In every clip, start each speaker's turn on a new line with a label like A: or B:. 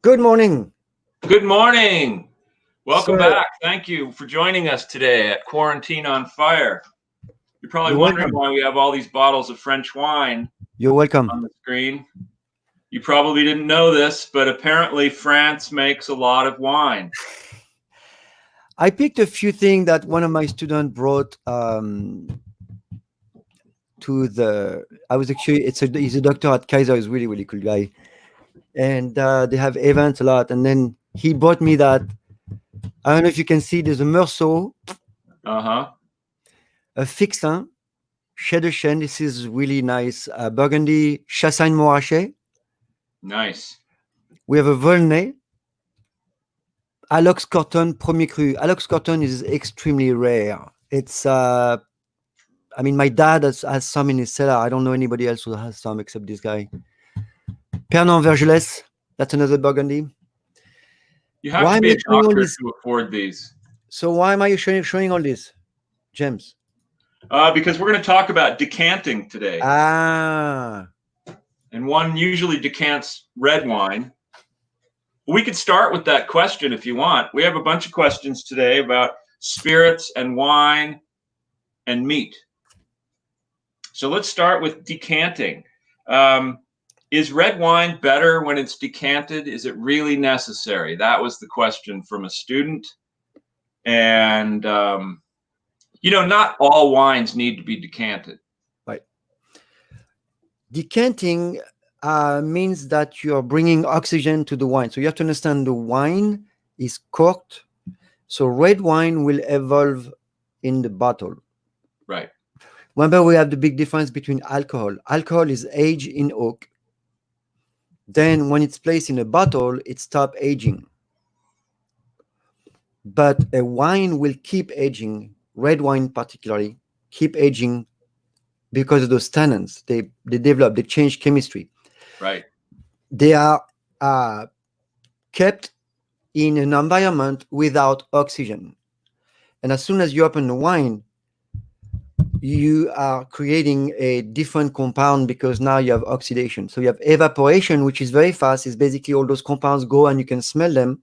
A: Good morning.
B: Good morning. Welcome
A: So
B: back. Thank you for joining us today at Quarantine on Fire. You're probably
A: you're
B: wondering
A: welcome.
B: why we have all these bottles of French wine
A: You're welcome.
B: on the screen. You probably didn't know this, but apparently France makes a lot of wine.
A: I picked a few things that one of my students brought to the. I was actually he's a doctor at Kaiser. He's a really really cool guy, and they have events a lot. And then he brought me that. I don't know if you can see. There's a Meursault,
B: Uh-huh.
A: a Fixin, Chais de Chêne. This is really nice. Burgundy, Chassagne Montrachet.
B: Nice.
A: We have a Volnay. Alox Corton Premier Cru. Alox Corton is extremely rare. It's I mean, my dad has some in his cellar. I don't know anybody else who has some except this guy. Pernon Vergelès, that's another Burgundy.
B: You have
A: Why
B: to
A: am
B: be
A: I
B: a
A: showing all
B: doctor
A: this?
B: to afford these.
A: So why am I showing all this, James?
B: Because we're going to talk about decanting today.
A: Ah,
B: And one usually decants red wine. We could start with that question if you want. We have a bunch of questions today about spirits and wine and meat. So let's start with decanting. Is red wine better when it's decanted? Is it really necessary? That was the question from a student. And, not all wines need to be decanted.
A: right. Decanting means that you're bringing oxygen to the wine. So you have to understand the wine is corked. So red wine will evolve in the bottle.
B: Right.
A: Remember, we have the big difference between alcohol. Alcohol is aged in oak. Then when it's placed in a bottle, it stops aging. But a wine will keep aging, red wine particularly, keep aging because of those tannins. They develop, they change chemistry.
B: Right.
A: They are kept in an environment without oxygen. And as soon as you open the wine, you are creating a different compound because now you have oxidation. So you have evaporation, which is very fast. It's basically all those compounds go and you can smell them.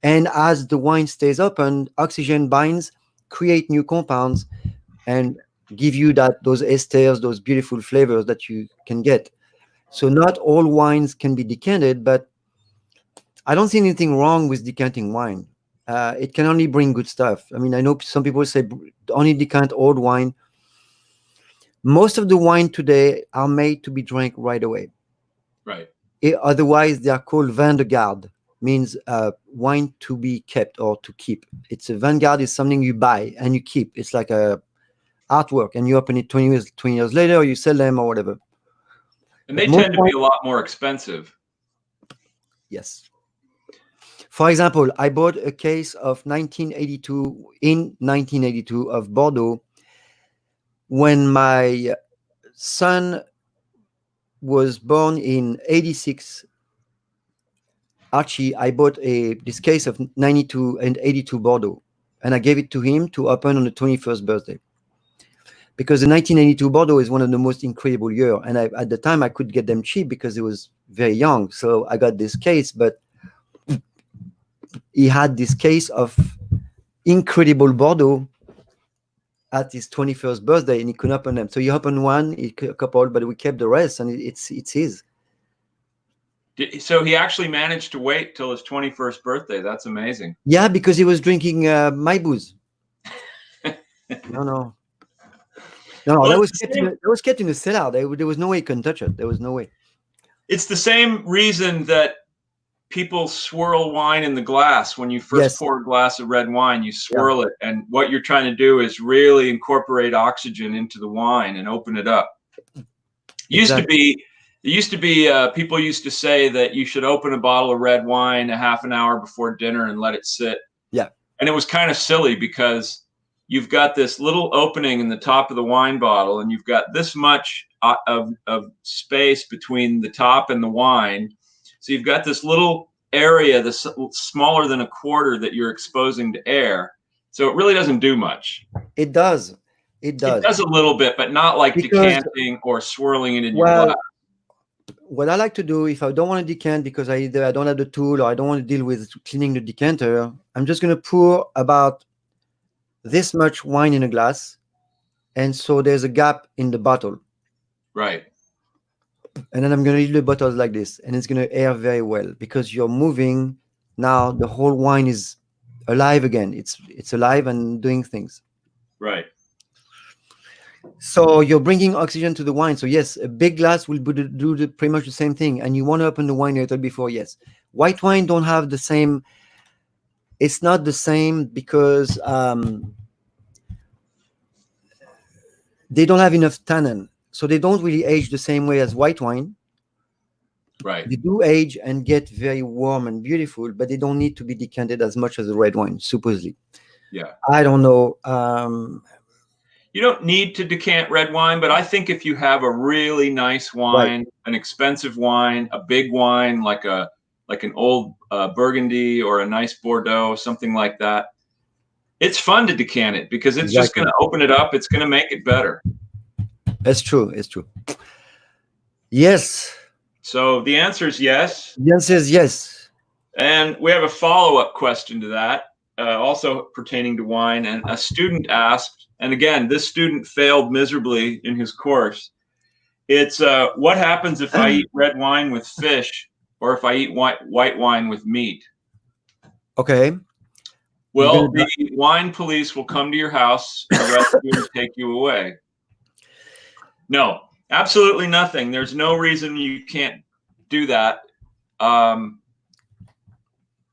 A: And as the wine stays open, oxygen binds, create new compounds, and give you those esters, those beautiful flavors that you can get. So not all wines can be decanted, but I don't see anything wrong with decanting wine. It can only bring good stuff. I mean, I know some people say only decant old wine. Most of the wine today are made to be drank right away.
B: Right.
A: Otherwise, they are called vin de garde, means wine to be kept or to keep. It's a vanguard is something you buy and you keep. It's like a artwork, and you open it 20 years later, or you sell them or whatever.
B: And they tend to be a lot more expensive.
A: Yes. For example, I bought a case of 1982 of Bordeaux when my son was born in 86. Archie, I bought this case of 92 and 82 Bordeaux, and I gave it to him to open on the 21st birthday. Because the 1982 Bordeaux is one of the most incredible years. And at the time, I could get them cheap because it was very young. So I got this case, but he had this case of incredible Bordeaux at his 21st birthday, and he couldn't open them. So he opened one, a couple, but we kept the rest, and it's his.
B: So he actually managed to wait till his 21st birthday. That's amazing.
A: Yeah, because he was drinking my booze. No. Well, that was kept in the cellar. There was no way you can touch it. There was no way.
B: It's the same reason that people swirl wine in the glass. When you first pour a glass of red wine, you swirl it. And what you're trying to do is really incorporate oxygen into the wine and open it up. People used to say that you should open a bottle of red wine a half an hour before dinner and let it sit.
A: Yeah.
B: And it was kind of silly because you've got this little opening in the top of the wine bottle, and you've got this much of space between the top and the wine. So you've got this little area that's smaller than a quarter that you're exposing to air. So it really doesn't do much.
A: It does. It does.
B: It does a little bit, but not like decanting or swirling it in your glass.
A: what I like to do, if I don't want to decant because either I don't have the tool or I don't want to deal with cleaning the decanter, I'm just going to pour about this much wine in a glass, and so there's a gap in the bottle,
B: Right.
A: and then I'm going to leave the bottles like this, and it's going to air very well because you're moving. Now the whole wine is alive again. It's alive and doing things.
B: Right.
A: So you're bringing oxygen to the wine. So yes, a big glass will do pretty much the same thing. And you want to open the wine a little before. Yes, white wine don't have the same. It's not the same because they don't have enough tannin, so they don't really age the same way as white wine.
B: Right.
A: They do age and get very warm and beautiful, but they don't need to be decanted as much as the red wine, supposedly.
B: Yeah.
A: I don't know.
B: You don't need to decant red wine, but I think if you have a really nice wine, an expensive wine, a big wine like an old Burgundy or a nice Bordeaux, something like that, it's fun to decant it because it's just going to open it up. It's going to make it better.
A: It's true. It's true. Yes.
B: So the answer is yes.
A: The answer is yes.
B: And we have a follow-up question to that, also pertaining to wine. And a student asked, and again, this student failed miserably in his course. It's what happens if I eat red wine with fish or if I eat white wine with meat?
A: Okay.
B: Well, the wine police will come to your house, arrest you, and take you away. No, absolutely nothing. There's no reason you can't do that. I've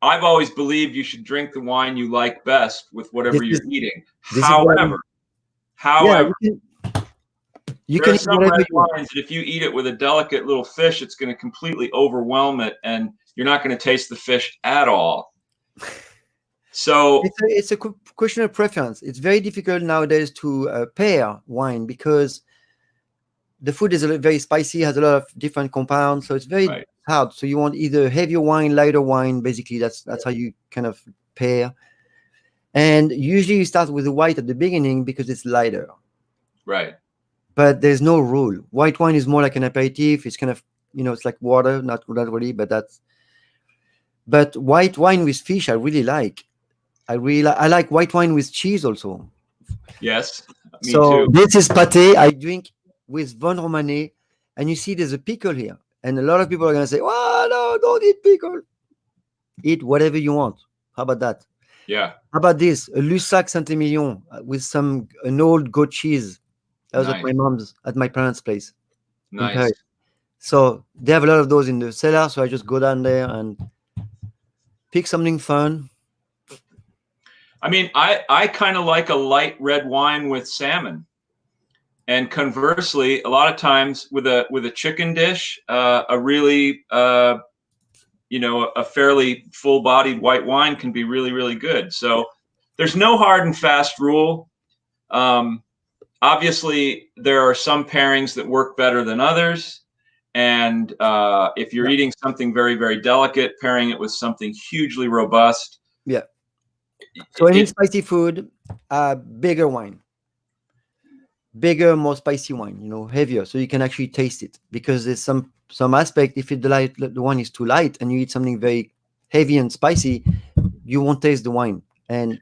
B: always believed you should drink the wine you like best with whatever you're eating. However,
A: you
B: there
A: can
B: are some red wines that if you eat it with a delicate little fish, it's going to completely overwhelm it, and you're not going to taste the fish at all. So
A: it's a question of preference. It's very difficult nowadays to pair wine because the food is very spicy, has a lot of different compounds, so it's very hard. So you want either heavier wine, lighter wine. Basically, that's how you kind of pair. And usually you start with the white at the beginning because it's lighter.
B: Right.
A: But there's no rule. White wine is more like an aperitif. It's kind of, it's like water, not really, but that's. But white wine with fish, I really like. I like white wine with cheese also.
B: Yes, me
A: so
B: too.
A: This is pâté. I drink with Von Romané, and you see there's a pickle here. And a lot of people are going to say, "Oh, no, don't eat pickle. Eat whatever you want." How about that?
B: Yeah.
A: How about this? A Lussac Saint-Emilion with an old goat cheese. That was at my parents' place.
B: Nice.
A: So they have a lot of those in the cellar. So I just go down there and pick something fun.
B: I mean, I kind of like a light red wine with salmon. And conversely, a lot of times with a chicken dish, a really a fairly full-bodied white wine can be really, really good. So there's no hard and fast rule. Obviously, there are some pairings that work better than others. And if you're eating something very, very delicate, pairing it with something hugely robust.
A: Yeah. So any spicy food, bigger wine. Bigger, more spicy wine, heavier, so you can actually taste it. Because there's some aspect, if the wine is too light and you eat something very heavy and spicy, you won't taste the wine. And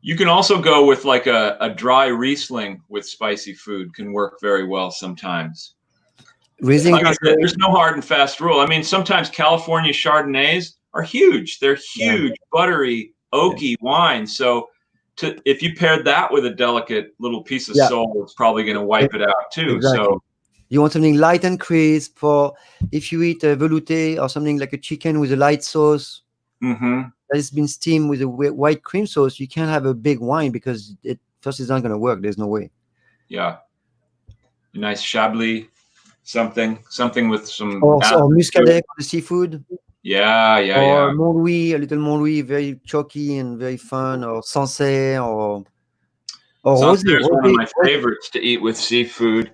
B: you can also go with like a dry Riesling with spicy food can work very well sometimes.
A: Riesling,
B: like I said, there's no hard and fast rule. I mean, sometimes California Chardonnays are huge. They're huge, buttery, oaky wines. So if you paired that with a delicate little piece of sole, it's probably going to wipe it out too.
A: Exactly. So you want something light and crisp for if you eat a velouté or something like a chicken with a light sauce that has been steamed with a white cream sauce. You can't have a big wine because it's not going to work. There's no way.
B: Yeah. A nice Chablis, something with some
A: or muscadet for the seafood.
B: Yeah.
A: Montlouis, a little Montlouis, very chalky and very fun, or Sancerre, or
B: Sancerre is one of my favorites to eat with seafood.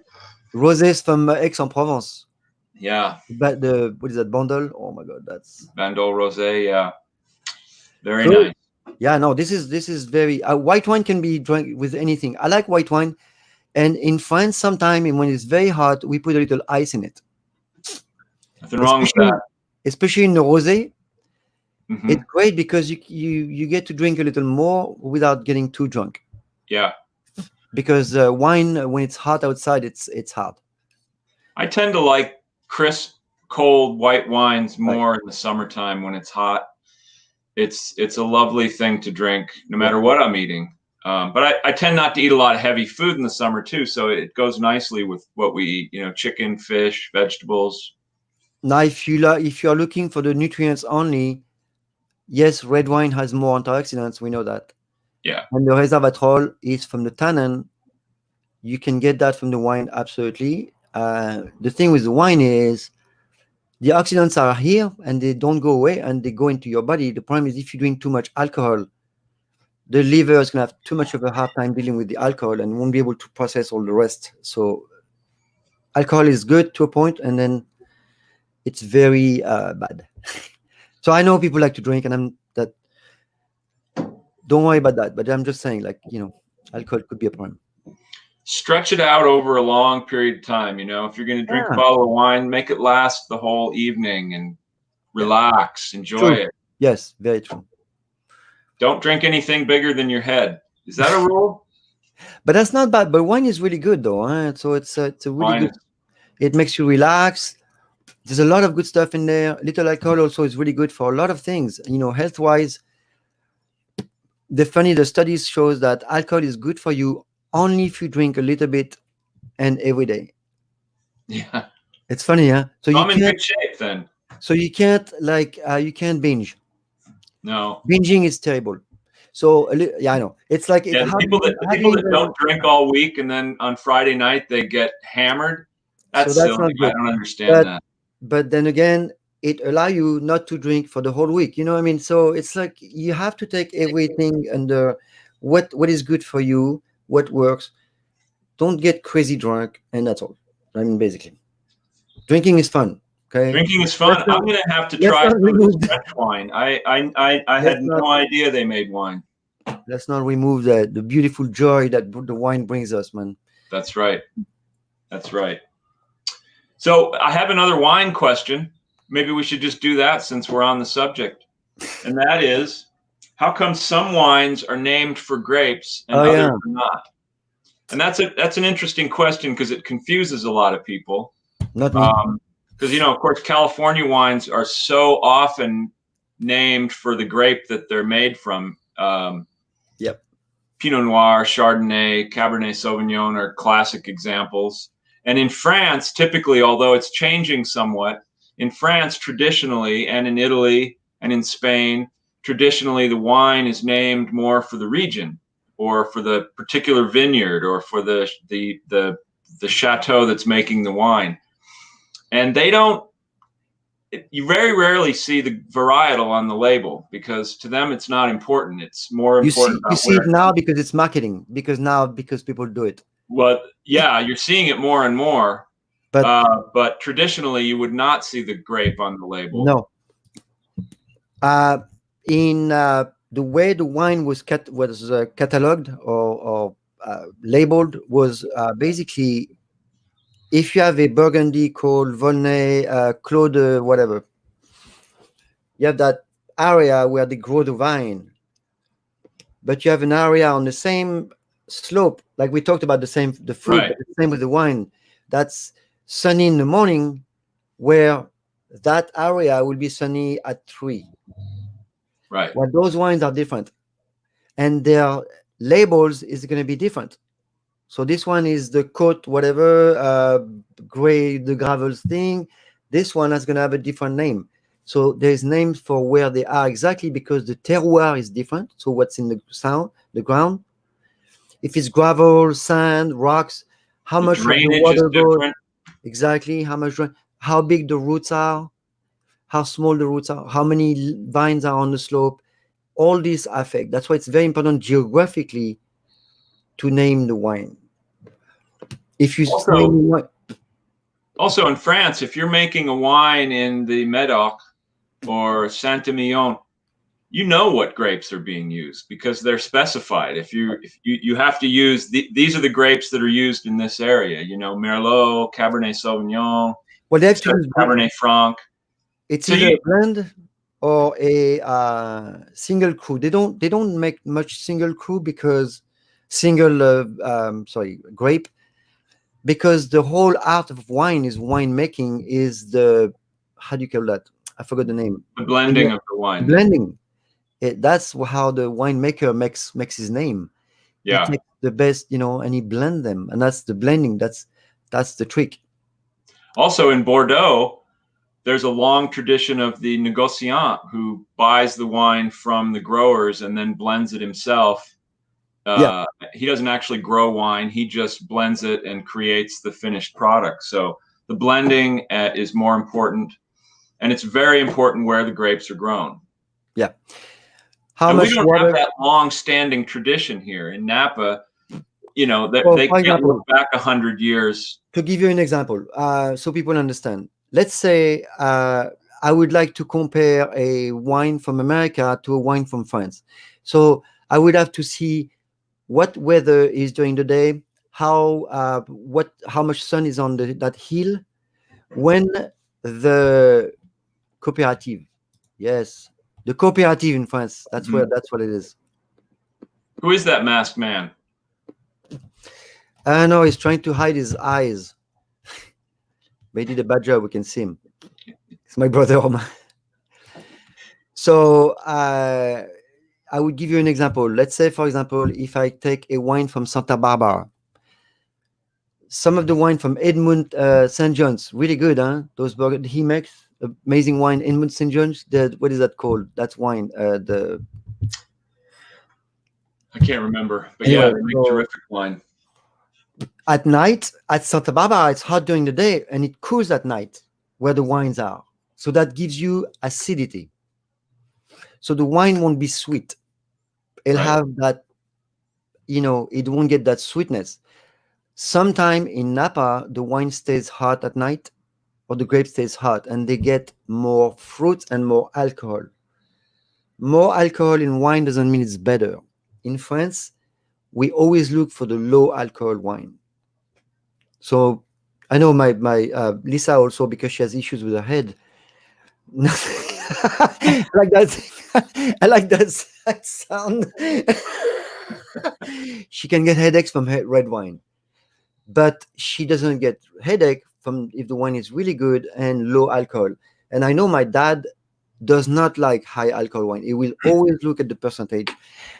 A: Rosés from Aix-en-Provence.
B: Yeah.
A: But what is that, Bandol? Oh my God, that's
B: Bandol Rosé. Yeah. Very nice.
A: Yeah, no, this is very white wine can be drunk with anything. I like white wine, and in France, sometime when it's very hot, we put a little ice in it.
B: Nothing wrong with that.
A: Especially in the rosé,
B: Mhm.
A: it's great because you get to drink a little more without getting too drunk.
B: Yeah.
A: Because wine, when it's hot outside, it's hot.
B: I tend to like crisp, cold white wines
A: Right.
B: more in the summertime when it's hot. It's a lovely thing to drink no matter
A: Yeah.
B: what I'm eating. But I tend not to eat a lot of heavy food in the summer too, so it goes nicely with what we eat. You know, chicken, fish, vegetables.
A: Now, if you're looking for the nutrients only, yes, red wine has more antioxidants. We know that.
B: Yeah.
A: And the resveratrol is from the tannin. You can get that from the wine, absolutely. The thing with the wine is the oxidants are here and they don't go away and they go into your body. The problem is if you drink too much alcohol, the liver is going to have too much of a hard time dealing with the alcohol and won't be able to process all the rest. So alcohol is good to a point, and then it's very bad. So I know people like to drink, and don't worry about that. But I'm just saying, like, alcohol could be a problem.
B: Stretch it out over a long period of time. You know, if you're going to drink a
A: Yeah.
B: bottle of wine, make it last the whole evening and relax, enjoy
A: True.
B: it.
A: Yes, very true.
B: Don't drink anything bigger than your head. Is that a rule?
A: But that's not bad. But wine is really good, though. Huh? So it's a really
B: Wine
A: good.
B: is-
A: It makes you relax. There's a lot of good stuff in there. Little alcohol also is really good for a lot of things. Health wise. The studies shows that alcohol is good for you only if you drink a little bit and every day.
B: Yeah.
A: It's funny, huh? So
B: So
A: you
B: I'm in
A: can't.
B: good shape then.
A: So you can't you can't binge.
B: No.
A: Binging is terrible. So yeah, I know. It's like
B: Yeah, the
A: how do
B: people
A: you
B: that the people that don't drink all week and then on Friday night they get hammered.
A: So
B: That's
A: that's
B: silly.
A: not
B: I
A: good.
B: don't understand
A: But
B: that.
A: but then again, it allow you not to drink for the whole week. You know what I mean? So it's like you have to take everything under what is good for you, what works. Don't get crazy drunk, and that's all. I mean, basically, drinking is fun. Okay,
B: Drinking is fun.
A: let's not
B: I'm gonna have to
A: let's
B: try
A: not
B: some of this
A: remove
B: French wine. I
A: let's
B: had
A: not
B: no idea they made wine.
A: let's not remove the beautiful joy that the wine brings us, man.
B: That's right. That's right. So I have another wine question. Maybe we should just do that since we're on the subject. And that is, how come some wines are named for grapes and
A: Oh
B: others
A: yeah,
B: are not? And that's an interesting question because it confuses a lot of people.
A: not me.
B: Because of course, California wines are so often named for the grape that they're made from.
A: Yep.
B: Pinot Noir, Chardonnay, Cabernet Sauvignon are classic examples. And in France, typically, although it's changing somewhat, in France traditionally, and in Italy and in Spain, traditionally the wine is named more for the region or for the particular vineyard or for the chateau that's making the wine. And you very rarely see the varietal on the label because to them it's not important. It's more
A: You
B: important
A: see
B: about
A: it
B: where.
A: now because it's marketing. Because people do it.
B: Well, yeah, you're seeing it more and more.
A: But
B: But traditionally, you would not see the grape on the label.
A: no, in the way the wine was cataloged or labeled was basically if you have a Burgundy called Volnay, Claude, whatever, you have that area where they grow the vine, but you have an area on the same slope, like we talked about the fruit,
B: Right.
A: but the same with the wine. That's sunny in the morning, where that area will be sunny at 3.
B: Right.
A: Well, those wines are different, and their labels is going to be different. So this one is the Côte whatever, Gray the Gravels thing. This one is going to have a different name. So there's names for where they are exactly because the terroir is different. So what's in the ground. If it's gravel, sand, rocks, how
B: The
A: much of the
B: drainage is
A: water goes
B: different.
A: exactly, how big the roots are, how small the roots are, how many vines are on the slope. All these affect. That's why it's very important geographically to name the wine. If you name wine,
B: Also in France, if you're making a wine in the Medoc or Saint-Emilion, you know what grapes are being used because they're specified. If you have to use these are the grapes that are used in this area. Merlot, Cabernet Sauvignon.
A: Well, they have to
B: Instead of
A: use
B: Cabernet Franc.
A: it's
B: So
A: either
B: you,
A: a blend or a single cru. They don't make much single cru because single sorry grape, because the whole art of wine is winemaking is the, how do you call that? I forgot the name.
B: the blending of the wine.
A: Blending. That's how the winemaker makes his name. He
B: Yeah.
A: takes the best, and he blend them, and that's the blending. That's the trick.
B: Also in Bordeaux, there's a long tradition of the negociant who buys the wine from the growers and then blends it himself.
A: Yeah.
B: He doesn't actually grow wine; he just blends it and creates the finished product. So the blending is more important, and it's very important where the grapes are grown.
A: Yeah. How
B: And we
A: much
B: don't have
A: water?
B: that long-standing tradition here in Napa.
A: Well,
B: They
A: for
B: can't
A: example,
B: look back 100 years.
A: to give you an example, so people understand. Let's say I would like to compare a wine from America to a wine from France. So I would have to see what weather is during the day, how much sun is on that hill, when the cooperative, yes, the cooperative in France. That's
B: Mhm.
A: that's what it is.
B: Who is that masked man?
A: I know he's trying to hide his eyes. But he did a bad job. We can see him. It's my brother. So I would give you an example. Let's say, for example, if I take a wine from Santa Barbara, some of the wine from Edmund St. John's, really good, huh? Those burgers he makes, amazing wine. Edmund St. John's. What is that called? That's wine. The
B: I can't remember, but yeah,
A: Anyway,
B: they make
A: so
B: terrific wine.
A: at night at Santa Barbara, it's hot during the day and it cools at night where the wines are. So that gives you acidity. So the wine won't be sweet. It'll
B: Right.
A: have that, it won't get that sweetness. Sometime in Napa, the wine stays hot at night, or the grape stays hot, and they get more fruit and more alcohol. More alcohol in wine doesn't mean it's better. In France, we always look for the low alcohol wine. So I know my Lisa also, because she has issues with her head. I like that. I like that sound. She can get headaches from red wine, but she doesn't get headache from if the wine is really good and low alcohol. And I know my dad does not like high alcohol wine. He will always look at the percentage,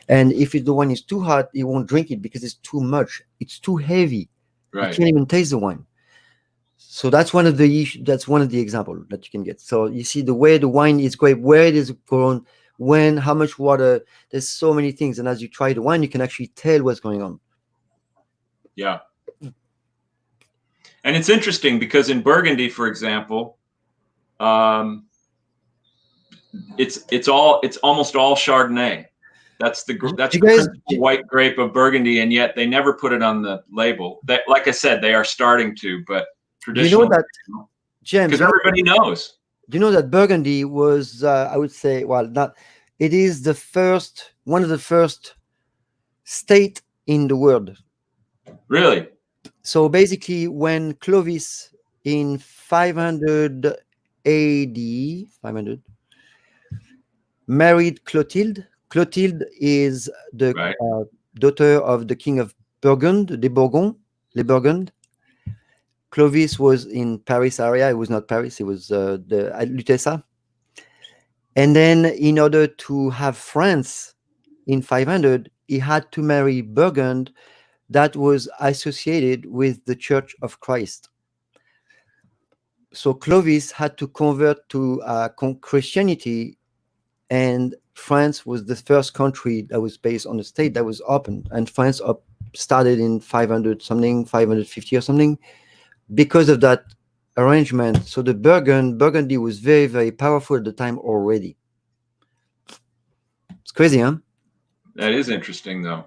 A: and if the wine is too hot, he won't drink it because it's too much. It's too heavy. You
B: Right.
A: can't even taste the wine. So that's one of the that's one of the example that you can get. So you see the way the wine is great, where it is grown, when, how much water. There's so many things, and as you try the wine, you can actually tell what's going on.
B: Yeah. And it's interesting because in Burgundy, for example, it's almost all Chardonnay. That's the
A: You guys,
B: principal white grape of Burgundy, and yet they never put it on the label. That, like I said, they are starting to, but
A: you know
B: traditionally,
A: that, James,
B: because everybody knows.
A: you know that Burgundy was, I would say, well, not. It is one of the first state in the world.
B: Really?
A: So basically, when Clovis in 500 AD, 500, married Clotilde. Clotilde is the
B: Right.
A: daughter of the king of Burgundy, les Burgundes. Clovis was in Paris area. It was not Paris. It was the Lutessa. And then, in order to have France in 500, he had to marry Burgund, that was associated with the Church of Christ. So Clovis had to convert to Christianity, and France was the first country that was based on a state that was open. And France started in 500 something, 550 or something, because of that arrangement. So the Burgundy was very, very powerful at the time already. It's crazy, huh?
B: That is interesting, though.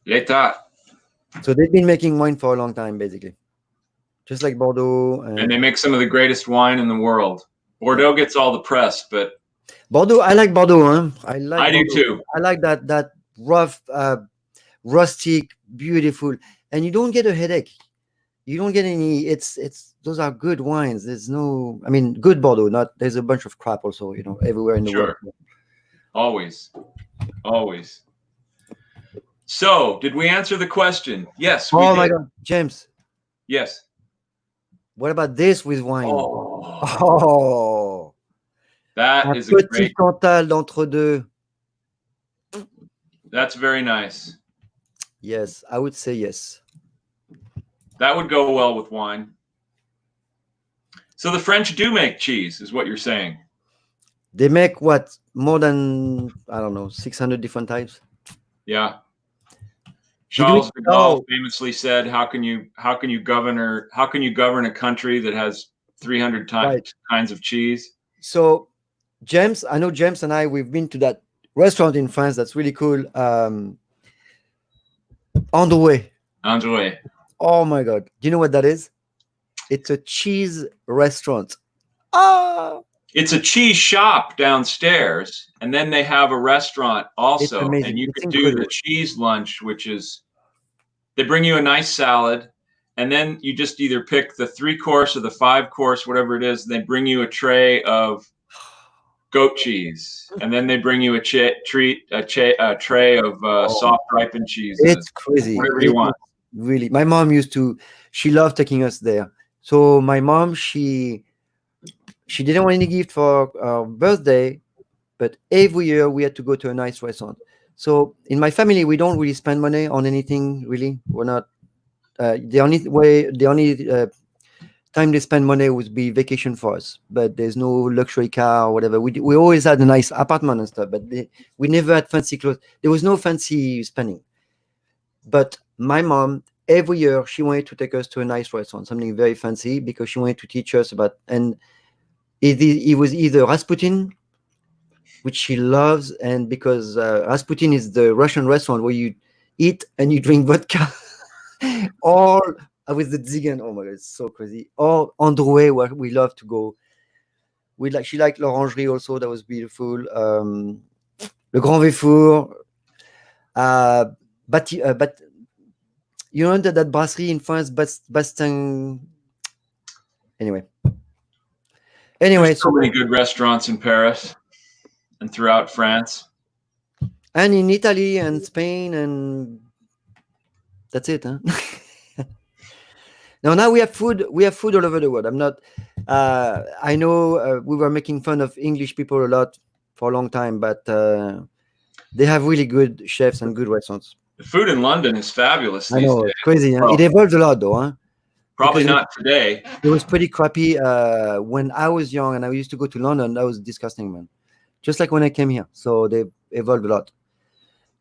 B: L'État.
A: So they've been making wine for a long time, basically, just like Bordeaux.
B: And they make some of the greatest wine in the world. Bordeaux gets all the press, but
A: Bordeaux, I like Bordeaux. Huh? I
B: do
A: Bordeaux.
B: too.
A: I like that rough, rustic, beautiful, and you don't get a headache. You don't get any. It's those are good wines. There's no, I mean, good Bordeaux. Not there's a bunch of crap also, everywhere in the world.
B: Sure. Always. Always. So, did we answer the question? Yes, we
A: Oh
B: did.
A: my God, James.
B: Yes.
A: What about this with wine?
B: Oh,
A: Oh,
B: that
A: un
B: is a
A: petit
B: great.
A: Cantal d'entre-deux.
B: That's very nice.
A: Yes, I would say yes.
B: That would go well with wine. So the French do make cheese, is what you're saying.
A: They make what, more than, I don't know, 600 different types.
B: Yeah.
A: Did we-
B: Charles de Gaulle
A: oh,
B: famously said, "How can you govern a country that has 300
A: Right.
B: kinds of cheese?"
A: So, James, I know James and I, we've been to that restaurant in France that's really cool. On the way.
B: Andre.
A: Oh my God. Do you know what that is? It's a cheese restaurant. Ah,
B: It's a cheese shop downstairs, and then they have a restaurant also,
A: amazing.
B: and you
A: It's
B: can do the
A: incredible.
B: cheese lunch, which is they bring you a nice salad, and then you just either pick the 3-course or the 5-course, whatever it is. They bring you a tray of goat cheese, and then they bring you a tray of soft ripened cheeses.
A: It's crazy.
B: Whatever you want.
A: Really, my mom she loved taking us there. So my mom, she didn't want any gift for our birthday, but every year we had to go to a nice restaurant. So in my family, we don't really spend money on anything. Really, we're not. The only time they spend money would be vacation for us. But there's no luxury car or whatever. We always had a nice apartment and stuff, but we never had fancy clothes. There was no fancy spending. But my mom, every year, she wanted to take us to a nice restaurant, something very fancy, because she wanted to teach us about. And it was either Rasputin, which she loves, and because Rasputin is the Russian restaurant where you eat and you drink vodka, or with the Zigan. Oh my God, it's so crazy. Or on the way where we love to go. She liked l'Orangerie also. That was beautiful. Le Grand Véfour. But you know that brasserie in France, Bastin. Anyway,
B: There's so
A: so
B: many good restaurants in Paris and throughout France.
A: and in Italy and Spain, and that's it, huh? Now we have food. We have food all over the world. I'm not. I know we were making fun of English people a lot for a long time, but they have really good chefs and good restaurants.
B: The food in London is fabulous
A: I
B: these
A: know,
B: days.
A: it's crazy. Huh?
B: Well,
A: It evolved a lot, though, huh?
B: Probably
A: Because
B: not today.
A: it was pretty crappy when I was young and I used to go to London. That was disgusting, man. Just like when I came here. So they evolved a lot.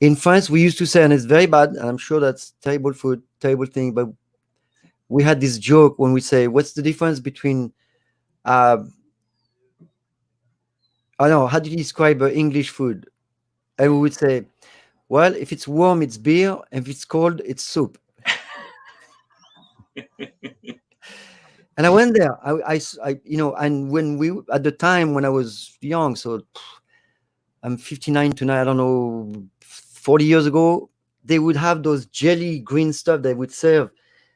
A: In France, we used to say, and it's very bad, and I'm sure that's terrible food, terrible thing, but we had this joke when we say, what's the difference between, I don't know, how do you describe English food? And we would say, well, if it's warm, it's beer. If it's cold, it's soup. And I went there. And when at the time when I was young, so I'm 59 tonight, I don't know, 40 years ago, they would have those jelly green stuff they would serve,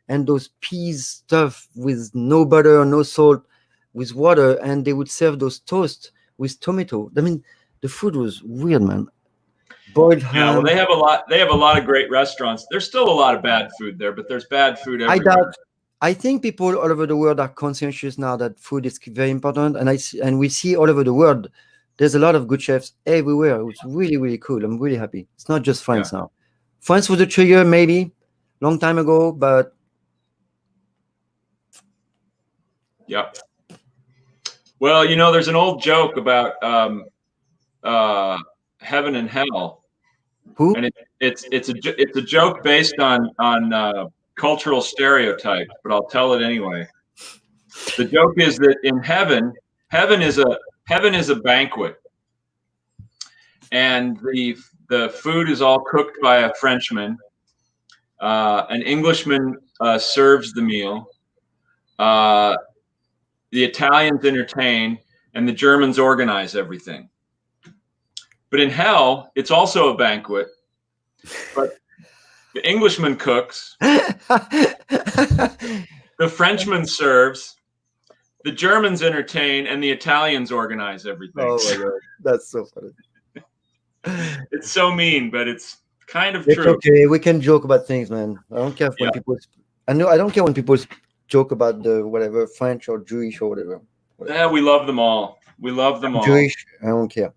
A: and those peas stuff with no butter, no salt, with water, and they would serve those toast with tomato. I mean, the food was weird, man. Boiled ham.
B: Yeah, well, they have a lot of great restaurants. There's still a lot of bad food there, but there's bad food everywhere.
A: I think people all over the world are conscientious now that food is very important, and we see all over the world there's a lot of good chefs everywhere. It's really, really cool. I'm really happy. It's not just France now. France was a trigger maybe long time ago, but
B: yep. Well, there's an old joke about heaven and hell.
A: Who?
B: And it's a joke based on cultural stereotypes, but I'll tell it anyway. The joke is that in heaven is a banquet, and the food is all cooked by a Frenchman. An Englishman serves the meal. The Italians entertain, and the Germans organize everything. But in hell, it's also a banquet, but the Englishman cooks, the Frenchman serves, the Germans entertain and the Italians organize everything.
A: Oh my God, that's so funny.
B: It's so mean, but it's kind of
A: It's
B: true.
A: okay. We can joke about things, man. I don't care when
B: Yeah.
A: people. I don't care when people joke about the whatever French or Jewish or whatever.
B: Yeah, we love them all. We love them all.
A: Jewish, I don't care.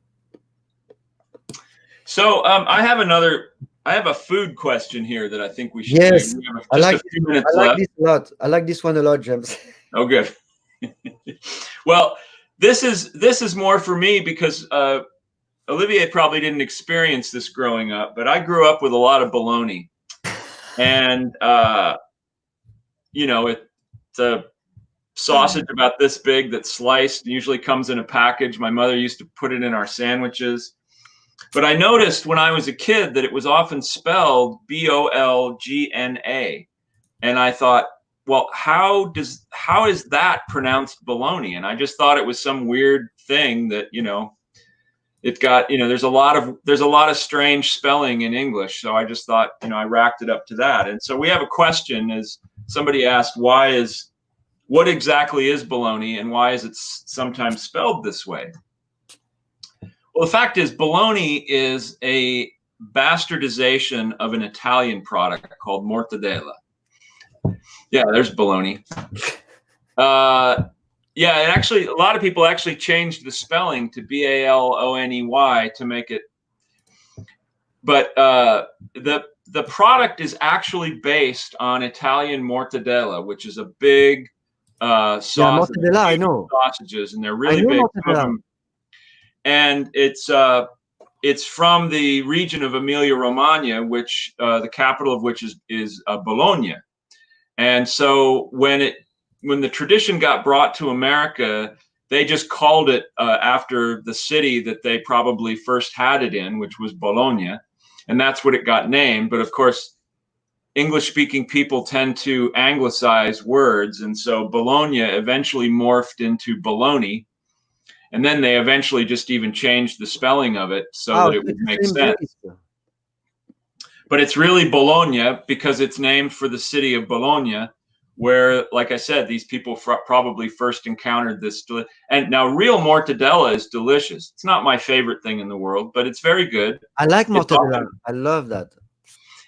B: So I have a food question here that I think we should
A: Yes,
B: do. We have
A: I
B: just
A: like.
B: a few minutes
A: I like
B: left.
A: this a lot. I like this one a lot, James.
B: Oh, good. Well, this is more for me because Olivier probably didn't experience this growing up, but I grew up with a lot of bologna, and it's a sausage about this big that's sliced. Usually comes in a package. My mother used to put it in our sandwiches. But I noticed when I was a kid that it was often spelled Bolgna. And I thought, well, how is that pronounced bologna? And I just thought it was some weird thing that, it got, there's a lot of strange spelling in English. So I just thought, I racked it up to that. And so we have a question, as somebody asked, what exactly is bologna and why is it sometimes spelled this way? Well, the fact is, bologna is a bastardization of an Italian product called mortadella. Yeah, there's bologna. Yeah, and actually, a lot of people actually changed the spelling to Baloney to make it. But the product is actually based on Italian mortadella, which is a big sausage.
A: Yeah, mortadella, I know.
B: Sausages, and they're really big. Some of them. And it's from the region of Emilia-Romagna, which the capital of which is Bologna. And so when the tradition got brought to America, they just called it after the city that they probably first had it in, which was Bologna, and that's what it got named. But of course, English-speaking people tend to anglicize words, and so Bologna eventually morphed into bologna. And then they eventually just even changed the spelling of it so that it would make sense. But it's really Bologna because it's named for the city of Bologna, where, like I said, these people probably first encountered this. And now real mortadella is delicious. It's not my favorite thing in the world, but it's very good.
A: I like mortadella. I love that.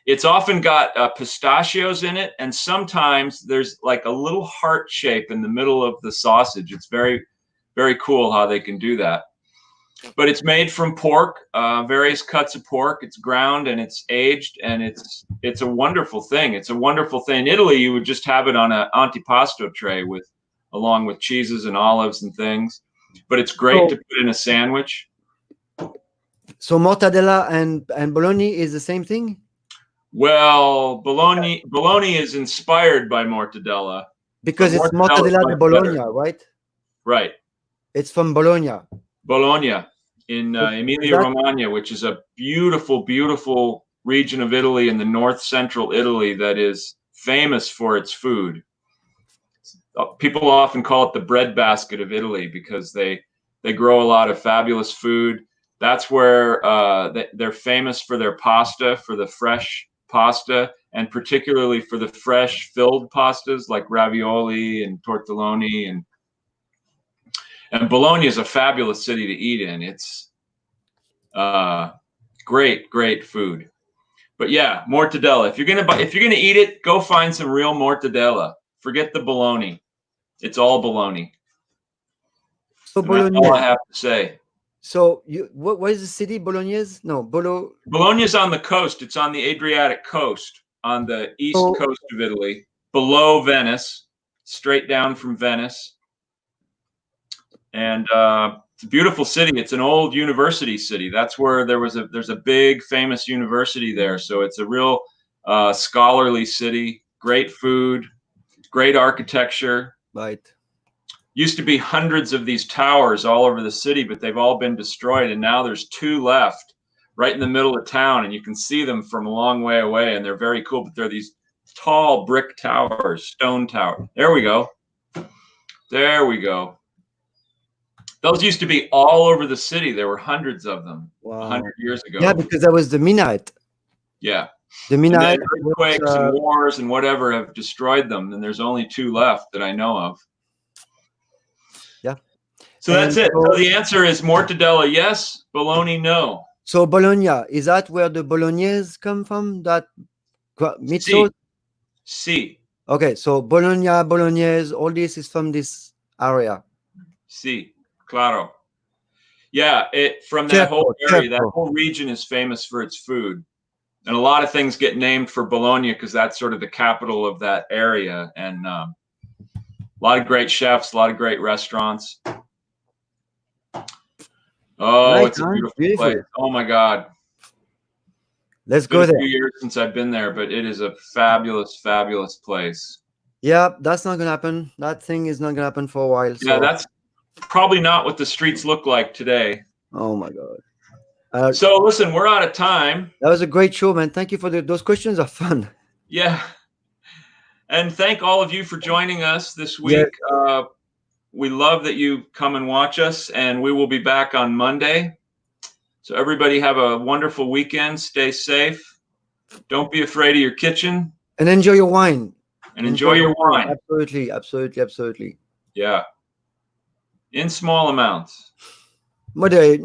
B: It's often got pistachios in it, and sometimes there's like a little heart shape in the middle of the sausage. It's very, very cool how they can do that. But it's made from pork, various cuts of pork. It's ground and it's aged, and it's a wonderful thing. It's a wonderful thing. In Italy, you would just have it on an antipasto tray along with cheeses and olives and things. But it's great to put in a sandwich.
A: So mortadella and bologna is the same thing?
B: Well, bologna is inspired by mortadella.
A: Because it's mortadella di Bologna, right?
B: Right.
A: It's from Bologna.
B: Bologna in Emilia-Romagna, which is a beautiful, beautiful region of Italy in the north central Italy that is famous for its food. People often call it the breadbasket of Italy because they grow a lot of fabulous food. That's where they're famous for their pasta, for the fresh pasta, and particularly for the fresh filled pastas like ravioli and tortelloni. And Bologna is a fabulous city to eat in. It's great, great food. But yeah, mortadella. If you're gonna eat it, go find some real mortadella. Forget the bologna. It's all bologna.
A: So Bologna.
B: That's all I have to say.
A: So what is the city? Bologna's? No,
B: Bologna's on the coast. It's on the Adriatic coast, on the east coast of Italy, below Venice, straight down from Venice. And it's a beautiful city. It's an old university city. That's where there's a big famous university there. So it's a real scholarly city. Great food, great architecture.
A: Right.
B: Used to be hundreds of these towers all over the city, but they've all been destroyed. And now there's 2 left right in the middle of town. And you can see them from a long way away. And they're very cool. But they're these tall brick towers, stone tower. There we go. There we go. Those used to be all over the city. There were hundreds of them 100 years ago.
A: Yeah, because that was the minaret.
B: Yeah.
A: The minaret.
B: Earthquakes and wars and whatever have destroyed them. And there's only 2 left that I know of. So that's
A: And
B: it. So the answer is mortadella, yes. Bologna, no.
A: so Bologna, is that where the Bolognese come from? That meat sauce?
B: Si.
A: Okay, so Bologna, Bolognese, all this is from this area.
B: Si. Claro. Yeah, from that whole area, that whole region is famous for its food. And a lot of things get named for Bologna because that's sort of the capital of that area. And a lot of great chefs, a lot of great restaurants. Oh,
A: Nice,
B: it's a
A: huh?
B: beautiful
A: Beautiful.
B: place. Oh my God.
A: Let's
B: It's been
A: go
B: a
A: there.
B: few years since I've been there, but it is a fabulous, fabulous place.
A: Yeah, that's not gonna happen. That thing is not gonna happen for a while.
B: Yeah,
A: So.
B: that's probably not what the streets look like today.
A: Oh my God.
B: So listen, we're out of time.
A: That was a great show, man. Thank you for those questions are fun.
B: Yeah. And thank all of you for joining us this week.
A: Yeah.
B: We love that you come and watch us, and we will be back on Monday. So everybody have a wonderful weekend. Stay safe. Don't be afraid of your kitchen.
A: And enjoy your wine.
B: And enjoy your wine.
A: Absolutely, absolutely, absolutely.
B: Yeah. In small amounts.
A: Moderate.